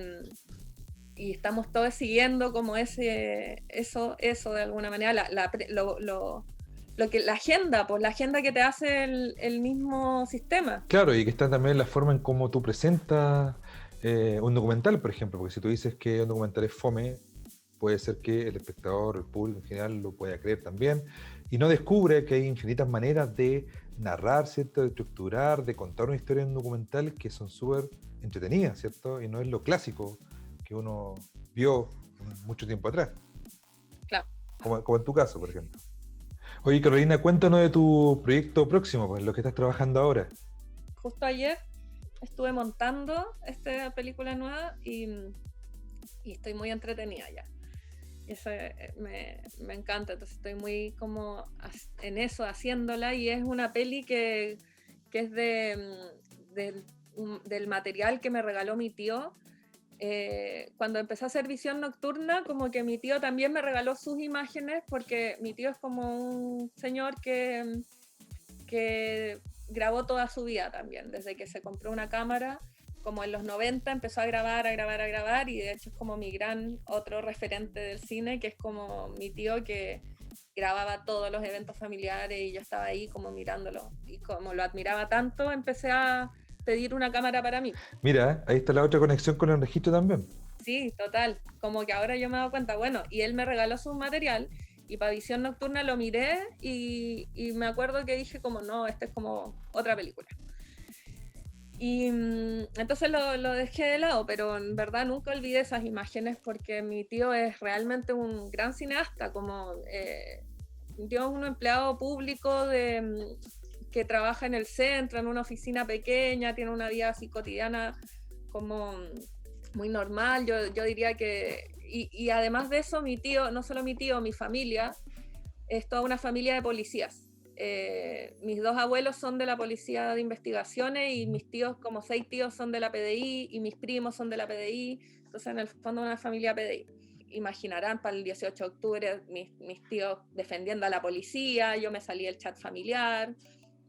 [SPEAKER 2] estamos todos siguiendo como eso de alguna manera, la agenda, pues la agenda que te hace el mismo sistema.
[SPEAKER 1] Claro, y que está también la forma en cómo tú presentas un documental, por ejemplo, porque si tú dices que un documental es fome, puede ser que el espectador, el público en general lo pueda creer también, y no descubre que hay infinitas maneras de narrar, ¿cierto? De estructurar, de contar una historia en un documental que son súper entretenidas, ¿cierto? Y no es lo clásico que uno vio mucho tiempo atrás.
[SPEAKER 2] Claro.
[SPEAKER 1] Como en tu caso, por ejemplo. Oye, Carolina, cuéntanos de tu proyecto próximo, pues lo que estás trabajando ahora.
[SPEAKER 2] Justo ayer estuve montando esta película nueva y estoy muy entretenida ya. Eso me encanta, entonces estoy muy como en eso, haciéndola, y es una peli que es del material que me regaló mi tío. Cuando empecé a hacer Visión Nocturna, como que mi tío también me regaló sus imágenes, porque mi tío es como un señor que grabó toda su vida también, desde que se compró una cámara, como en los 90 empezó a grabar, y de hecho es como mi gran otro referente del cine, que es como mi tío que grababa todos los eventos familiares y yo estaba ahí como mirándolo, y como lo admiraba tanto, empecé a pedir una cámara para mí.
[SPEAKER 1] Mira, ahí está la otra conexión con el registro también.
[SPEAKER 2] Sí, total, como que ahora yo me he dado cuenta, bueno, y él me regaló su material, y para Visión Nocturna lo miré y me acuerdo que dije como, no, esta es como otra película. Y entonces lo dejé de lado, pero en verdad nunca olvidé esas imágenes, porque mi tío es realmente un gran cineasta, como mi tío es un empleado público que trabaja en el centro, en una oficina pequeña, tiene una vida así cotidiana como muy normal. Yo diría que, y además de eso, mi tío, no solo mi tío, mi familia, es toda una familia de policías. Mis dos abuelos son de la Policía de Investigaciones y mis tíos, como 6 tíos, son de la PDI y mis primos son de la PDI. Entonces, en el fondo, una familia PDI. Imaginarán, para el 18 de octubre, mis tíos defendiendo a la policía, yo me salí del chat familiar,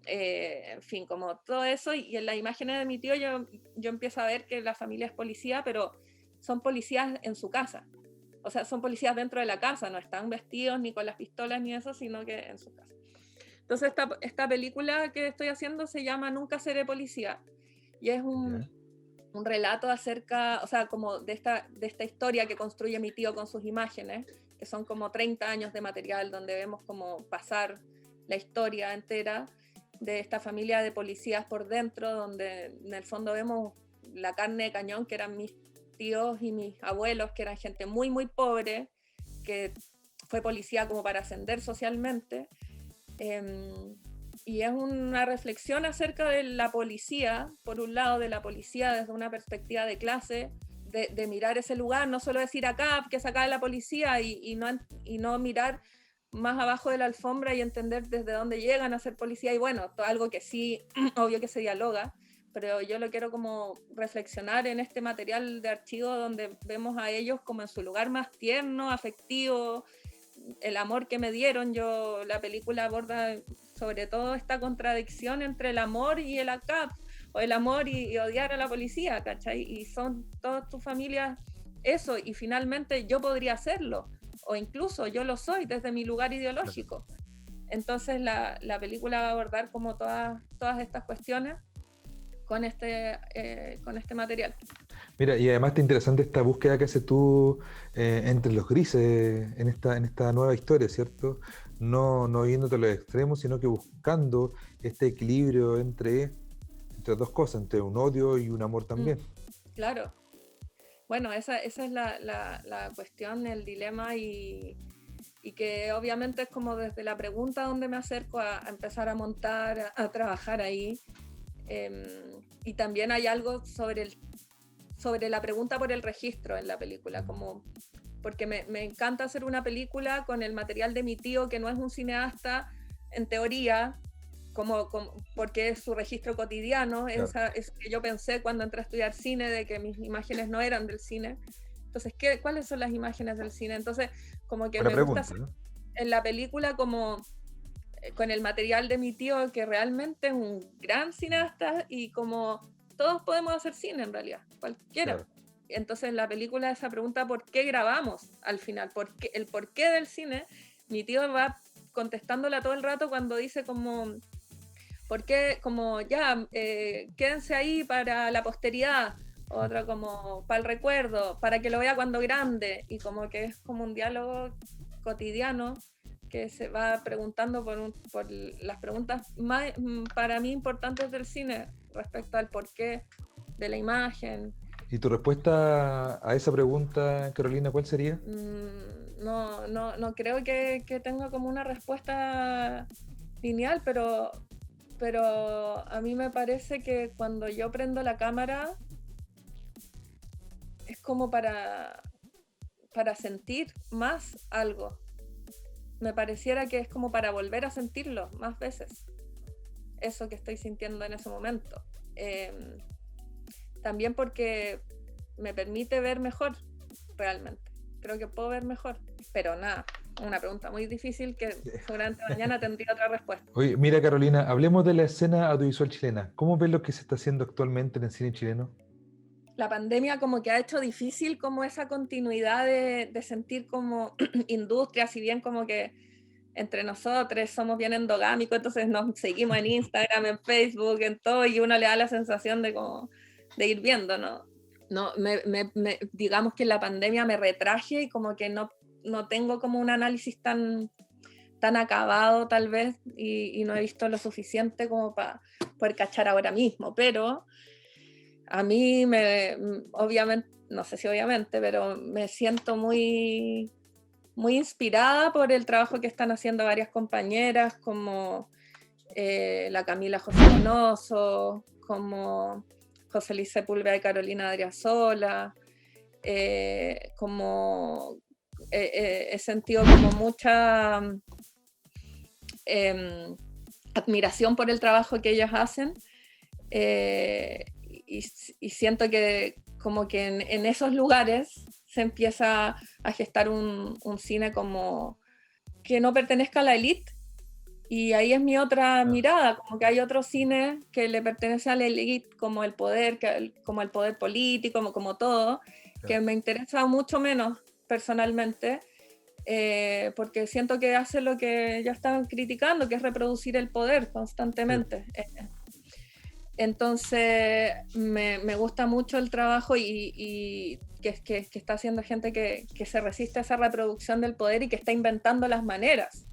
[SPEAKER 2] en fin, como todo eso. Y en las imágenes de mi tío yo empiezo a ver que la familia es policía, pero son policías en su casa. O sea, son policías dentro de la casa, no están vestidos ni con las pistolas ni eso, sino que en su casa. Entonces esta película que estoy haciendo se llama Nunca seré policía, y es un relato acerca, o sea, como de esta historia que construye mi tío con sus imágenes, que son como 30 años de material donde vemos como pasar la historia entera de esta familia de policías por dentro, donde en el fondo vemos la carne de cañón que eran mis tíos y mis abuelos, que eran gente muy, muy pobre, que fue policía como para ascender socialmente. Y es una reflexión acerca de la policía, por un lado de la policía desde una perspectiva de clase, de mirar ese lugar, no solo decir acá, que es acá de la policía, y no mirar más abajo de la alfombra y entender desde dónde llegan a ser policía. Y bueno, algo que sí, obvio que se dialoga, pero yo lo quiero como reflexionar en este material de archivo donde vemos a ellos como en su lugar más tierno, afectivo, el amor que me dieron. La película aborda sobre todo esta contradicción entre el amor y el ACAP, o el amor y odiar a la policía, ¿cachai? Y son todas tus familias eso, y finalmente yo podría hacerlo, o incluso yo lo soy desde mi lugar ideológico. Entonces la película va a abordar como todas estas cuestiones con este material.
[SPEAKER 1] Mira, y además está interesante esta búsqueda que haces tú entre los grises en esta nueva historia, ¿cierto? No yéndote a los extremos, sino que buscando este equilibrio entre dos cosas, entre un odio y un amor también.
[SPEAKER 2] Claro. Bueno, esa es la cuestión, el dilema, y que obviamente es como desde la pregunta donde me acerco a empezar a montar, a trabajar ahí. Y también hay algo sobre la pregunta por el registro en la película, como, porque me encanta hacer una película con el material de mi tío, que no es un cineasta en teoría, porque es su registro cotidiano, claro. Es que yo pensé cuando entré a estudiar cine, de que mis imágenes no eran del cine. Entonces, ¿cuáles son las imágenes del cine? Entonces, como que me gusta hacer, ¿no?, en la película como con el material de mi tío, que realmente es un gran cineasta, y como todos podemos hacer cine en realidad, cualquiera. Claro. Entonces la película, esa pregunta, ¿por qué grabamos al final? El porqué del cine, mi tío va contestándola todo el rato cuando dice como, ¿por qué? Como ya, quédense ahí para la posteridad, otra como para el recuerdo, para que lo vea cuando grande, y como que es como un diálogo cotidiano que se va preguntando por las preguntas más, para mí, importantes del cine respecto al porqué de la imagen.
[SPEAKER 1] ¿Y tu respuesta a esa pregunta, Carolina, cuál sería?
[SPEAKER 2] No creo que tenga como una respuesta lineal, pero a mí me parece que cuando yo prendo la cámara es como para sentir más algo. Me pareciera que es como para volver a sentirlo más veces, eso que estoy sintiendo en ese momento. También porque me permite ver mejor, realmente. Creo que puedo ver mejor, pero nada, una pregunta muy difícil que seguramente mañana tendría otra respuesta.
[SPEAKER 1] Oye, mira, Carolina, hablemos de la escena audiovisual chilena. ¿Cómo ves lo que se está haciendo actualmente en el cine chileno?
[SPEAKER 2] La pandemia como que ha hecho difícil como esa continuidad de sentir como industria, si bien como que entre nosotros somos bien endogámicos, entonces nos seguimos en Instagram, en Facebook, en todo, y uno le da la sensación de ir viendo, ¿no? Digamos que en la pandemia me retraje y como que no tengo como un análisis tan acabado tal vez, y no he visto lo suficiente como para poder cachar ahora mismo, pero a mí obviamente, no sé si obviamente, pero me siento muy, muy inspirada por el trabajo que están haciendo varias compañeras, como la Camila José Donoso, como José Luis Sepúlveda y Carolina Adriasola, como he sentido como mucha admiración por el trabajo que ellos hacen, y siento que como que en esos lugares se empieza a gestar un cine como que no pertenezca a la élite. Y ahí es mi otra mirada, como que hay otro cine que le pertenece a la élite, como el poder, como el poder político, como todo, que me interesa mucho menos personalmente, porque siento que hace lo que ya estaban criticando, que es reproducir el poder constantemente. Entonces me gusta mucho el trabajo y que está haciendo gente que se resiste a esa reproducción del poder y que está inventando las maneras.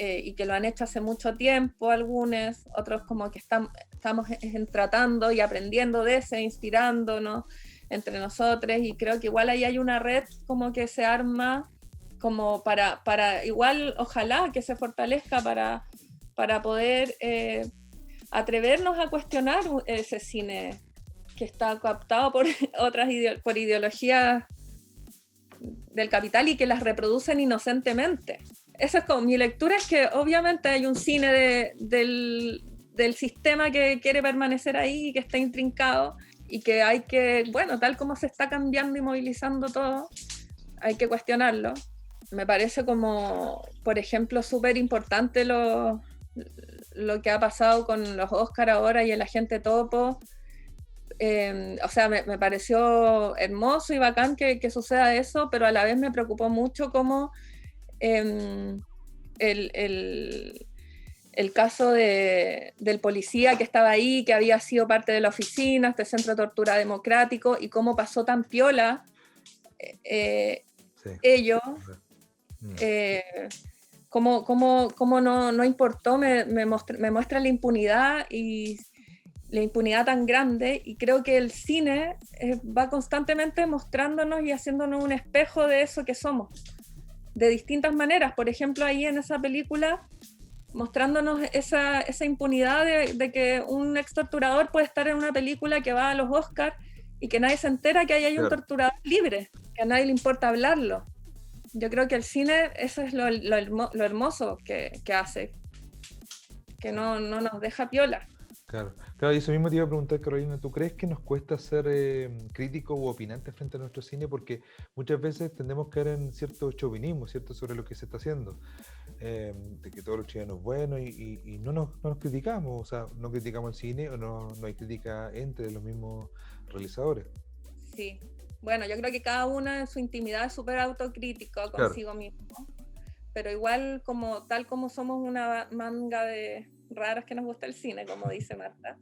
[SPEAKER 2] Y que lo han hecho hace mucho tiempo algunos, otros como que estamos tratando y aprendiendo de eso, inspirándonos entre nosotros, y creo que igual ahí hay una red como que se arma como para igual ojalá que se fortalezca para poder atrevernos a cuestionar ese cine que está cooptado por otras por ideologías del capital y que las reproducen inocentemente. Esa es como mi lectura, es que obviamente hay un cine del sistema que quiere permanecer ahí, que está intrincado y que hay que, bueno, tal como se está cambiando y movilizando todo, hay que cuestionarlo. Me parece como, por ejemplo, súper importante lo que ha pasado con los Oscar ahora y el Agente Topo. O sea, me pareció hermoso y bacán que suceda eso, pero a la vez me preocupó mucho cómo el caso del policía que estaba ahí, que había sido parte de la oficina, este centro de tortura democrático, y cómo pasó tan piola ello, cómo no importó, me muestra la impunidad y la impunidad tan grande, y creo que el cine va constantemente mostrándonos y haciéndonos un espejo de eso que somos, de distintas maneras. Por ejemplo, ahí en esa película, mostrándonos esa impunidad de que un ex torturador puede estar en una película que va a los Oscars y que nadie se entera que ahí hay un torturador libre, que a nadie le importa hablarlo. Yo creo que el cine, eso es lo hermoso que hace, que no nos deja piola.
[SPEAKER 1] Claro, claro, y eso mismo te iba a preguntar, Carolina, ¿tú crees que nos cuesta ser críticos u opinantes frente a nuestro cine? Porque muchas veces tendemos a caer en cierto chauvinismo, ¿cierto?, sobre lo que se está haciendo, de que todo lo chileno es bueno y no nos criticamos, o sea, no criticamos el cine o no hay crítica entre los mismos realizadores.
[SPEAKER 2] Sí, bueno, yo creo que cada uno en su intimidad es súper autocrítico consigo mismo, pero igual tal como somos una manga de raras que nos gusta el cine, como dice Marta,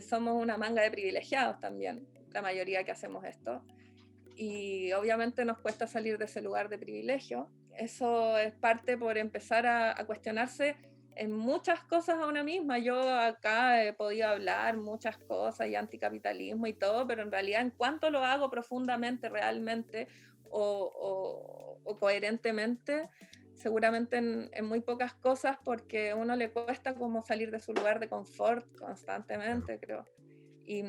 [SPEAKER 2] somos una manga de privilegiados también, la mayoría que hacemos esto, y obviamente nos cuesta salir de ese lugar de privilegio. Eso es parte por empezar a cuestionarse en muchas cosas a una misma. Yo acá he podido hablar muchas cosas y anticapitalismo y todo, pero en realidad en cuanto lo hago profundamente, realmente o coherentemente, seguramente en muy pocas cosas, porque a uno le cuesta como salir de su lugar de confort constantemente, creo. Y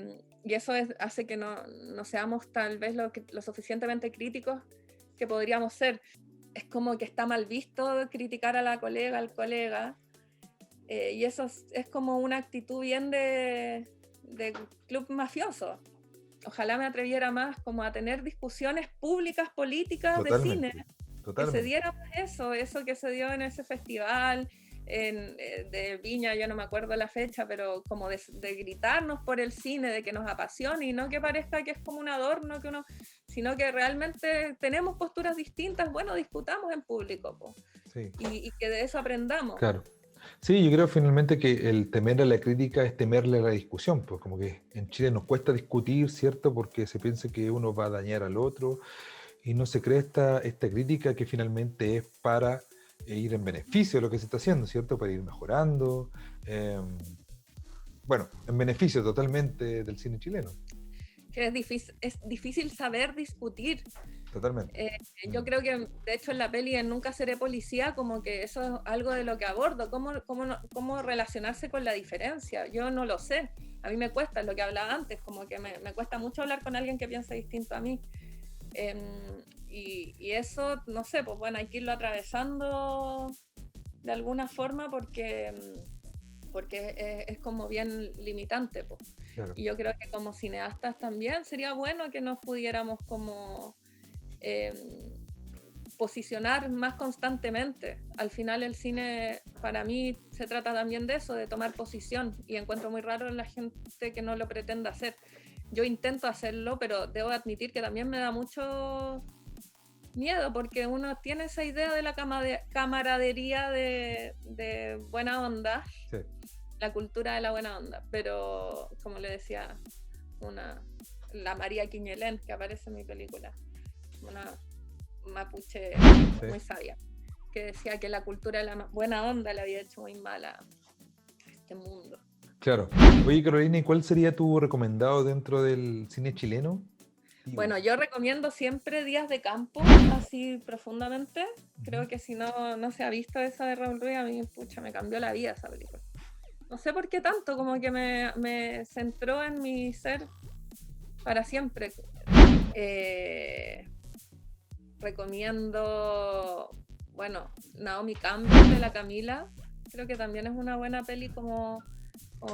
[SPEAKER 2] eso hace que no seamos tal vez lo suficientemente críticos que podríamos ser. Es como que está mal visto criticar a la colega, al colega, y eso es como una actitud bien de club mafioso. Ojalá me atreviera más como a tener discusiones públicas, políticas,
[SPEAKER 1] Totalmente,
[SPEAKER 2] de cine, que se
[SPEAKER 1] totalmente.
[SPEAKER 2] diera eso que se dio en ese festival de Viña, yo no me acuerdo la fecha, pero como de gritarnos por el cine, de que nos apasione y no que parezca que es como un adorno, sino que realmente tenemos posturas distintas. Bueno, discutamos en público,
[SPEAKER 1] sí.
[SPEAKER 2] y que de eso aprendamos.
[SPEAKER 1] Claro. Sí, yo creo finalmente que el temer a la crítica es temerle a la discusión, pues como que en Chile nos cuesta discutir, ¿cierto? Porque se piensa que uno va a dañar al otro y no se cree esta crítica que finalmente es para ir en beneficio de lo que se está haciendo, ¿cierto? Para ir mejorando. Bueno, en beneficio totalmente del cine chileno.
[SPEAKER 2] Que es difícil saber discutir.
[SPEAKER 1] totalmente.
[SPEAKER 2] Yo creo que, de hecho, en la peli en Nunca seré policía, como que eso es algo de lo que abordo, cómo relacionarse con la diferencia. Yo no lo sé, a mí me cuesta, es lo que hablaba antes, como que me cuesta mucho hablar con alguien que piensa distinto a mí. Y eso, no sé, pues bueno, hay que irlo atravesando de alguna forma porque es como bien limitante, pues.
[SPEAKER 1] Claro.
[SPEAKER 2] Y yo creo que como cineastas también sería bueno que nos pudiéramos como posicionar más constantemente. Al final el cine para mí se trata también de eso, de tomar posición, y encuentro muy raro la gente que no lo pretende hacer. Yo intento hacerlo, pero debo admitir que también me da mucho miedo, porque uno tiene esa idea de la camaradería de buena onda,
[SPEAKER 1] Sí.
[SPEAKER 2] la cultura de la buena onda, pero como le decía la María Quiñelén, que aparece en mi película, una mapuche muy sabia, que decía que la cultura de la buena onda le había hecho muy mal a este mundo.
[SPEAKER 1] Claro. Oye, Carolina, ¿y cuál sería tu recomendado dentro del cine chileno?
[SPEAKER 2] Bueno, yo recomiendo siempre Días de Campo, así profundamente. Creo que si no se ha visto esa de Raúl Ruiz, a mí, pucha, me cambió la vida esa película. No sé por qué tanto, como que me centró en mi ser para siempre. Recomiendo, bueno, Naomi Campbell de la Camila. Creo que también es una buena peli como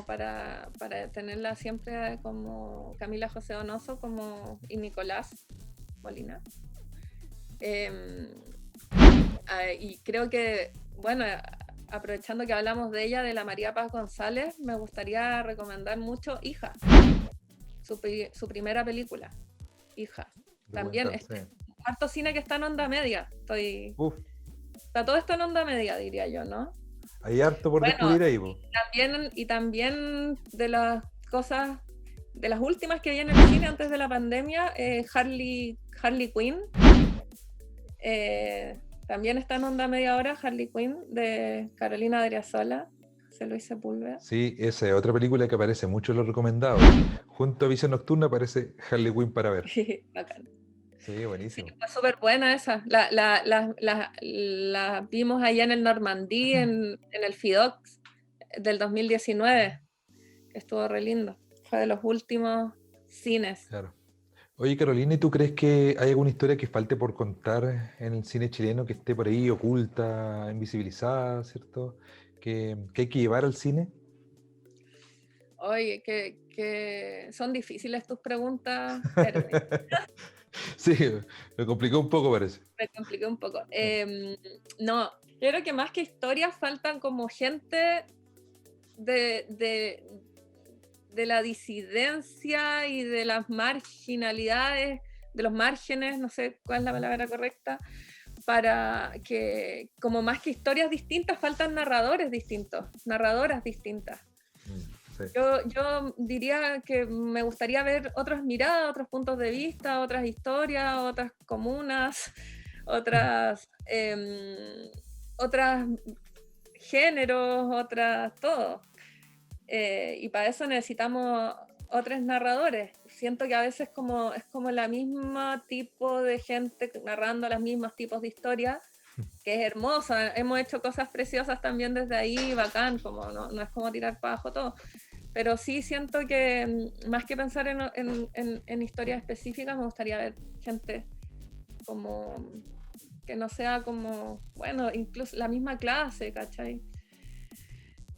[SPEAKER 2] para tenerla siempre como Camila José Donoso y Nicolás Molina. Y creo que, bueno, aprovechando que hablamos de ella, de la María Paz González, me gustaría recomendar mucho Hija, su primera película, Hija. También harto cine que está en onda media. Está todo esto en onda media, diría yo, ¿no?
[SPEAKER 1] Hay harto por descubrir ahí, vos.
[SPEAKER 2] Y también de las cosas, de las últimas que vi en el cine antes de la pandemia, Harley Quinn. También está en onda media hora, Harley Quinn, de Carolina Adriasola, José Luis Sepúlveda.
[SPEAKER 1] Sí, esa es otra película que aparece mucho en los recomendados. Junto a Visión Nocturna aparece Harley Quinn para ver.
[SPEAKER 2] Bacán.
[SPEAKER 1] Sí, buenísimo.
[SPEAKER 2] Sí, fue súper buena esa. La vimos allá en el Normandí, en el FIDOX del 2019. Estuvo re lindo. Fue de los últimos cines.
[SPEAKER 1] Claro. Oye, Carolina, ¿y tú crees que hay alguna historia que falte por contar en el cine chileno que esté por ahí oculta, invisibilizada, ¿cierto? Que hay que llevar al cine?
[SPEAKER 2] Oye, que son difíciles tus preguntas.
[SPEAKER 1] Sí, me complicó un poco, parece.
[SPEAKER 2] Me compliqué un poco. No, creo que más que historias faltan como gente de la disidencia y de las marginalidades, de los márgenes, no sé cuál es la palabra correcta, para que, como más que historias distintas, faltan narradores distintos, narradoras distintas.
[SPEAKER 1] Sí.
[SPEAKER 2] Yo diría que me gustaría ver otras miradas, otros puntos de vista, otras historias, otras comunas, otras géneros, otras todo. Y para eso necesitamos otros narradores. Siento que a veces es como la misma tipo de gente narrando los mismos tipos de historias, que es hermosa. Hemos hecho cosas preciosas también desde ahí, bacán, como no es como tirar para abajo todo. Pero sí siento que más que pensar en historias específicas, me gustaría ver gente como que no sea como, bueno, incluso la misma clase, ¿cachai?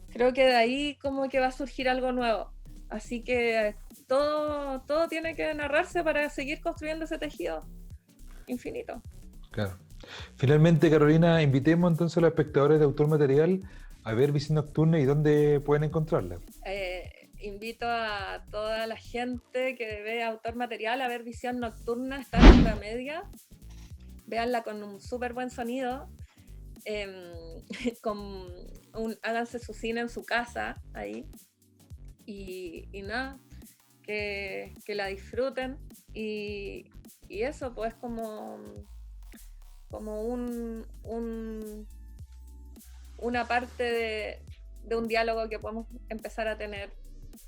[SPEAKER 2] Creo que de ahí como que va a surgir algo nuevo. Así que todo tiene que narrarse para seguir construyendo ese tejido infinito.
[SPEAKER 1] Claro. Finalmente, Carolina, invitemos entonces a los espectadores de Autor Material a ver Visión Nocturna y dónde pueden encontrarla.
[SPEAKER 2] Invito a toda la gente que ve Autor Material a ver Visión Nocturna, está en onda media. Véanla con un súper buen sonido. Háganse su cine en su casa ahí. Y nada, que la disfruten. Y eso, pues, como una parte de un diálogo que podemos empezar a tener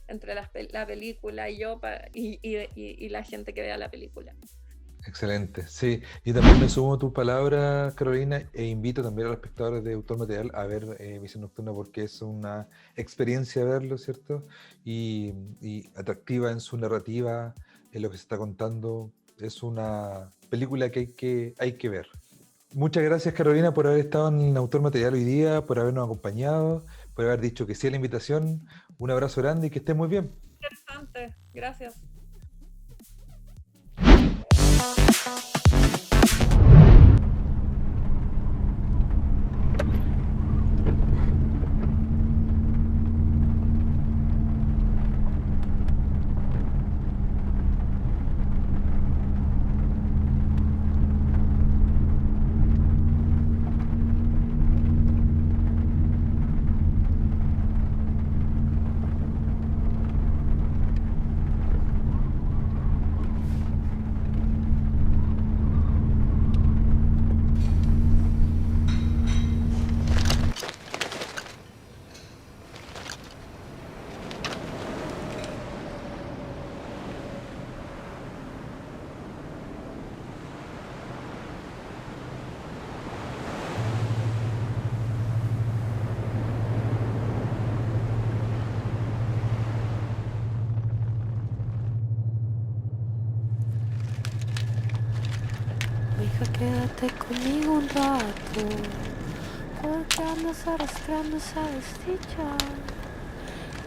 [SPEAKER 2] entre la película y yo y la gente que vea la película.
[SPEAKER 1] Excelente, sí. Yo también me sumo a tus palabras, Carolina, e invito también a los espectadores de Autor Material a ver Visión Nocturna porque es una experiencia verlo, ¿cierto? Y atractiva en su narrativa, en lo que se está contando. Es una película que hay que ver. Muchas gracias, Carolina, por haber estado en Autor Material hoy día, por habernos acompañado, por haber dicho que sí a la invitación. Un abrazo grande y que estés muy bien.
[SPEAKER 2] Interesante, gracias.
[SPEAKER 3] Mija, quédate conmigo un rato, porque andas arrastrando esa desdicha.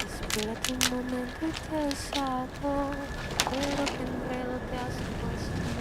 [SPEAKER 3] Espérate un momento y te desato, pero que enredo te has puesto.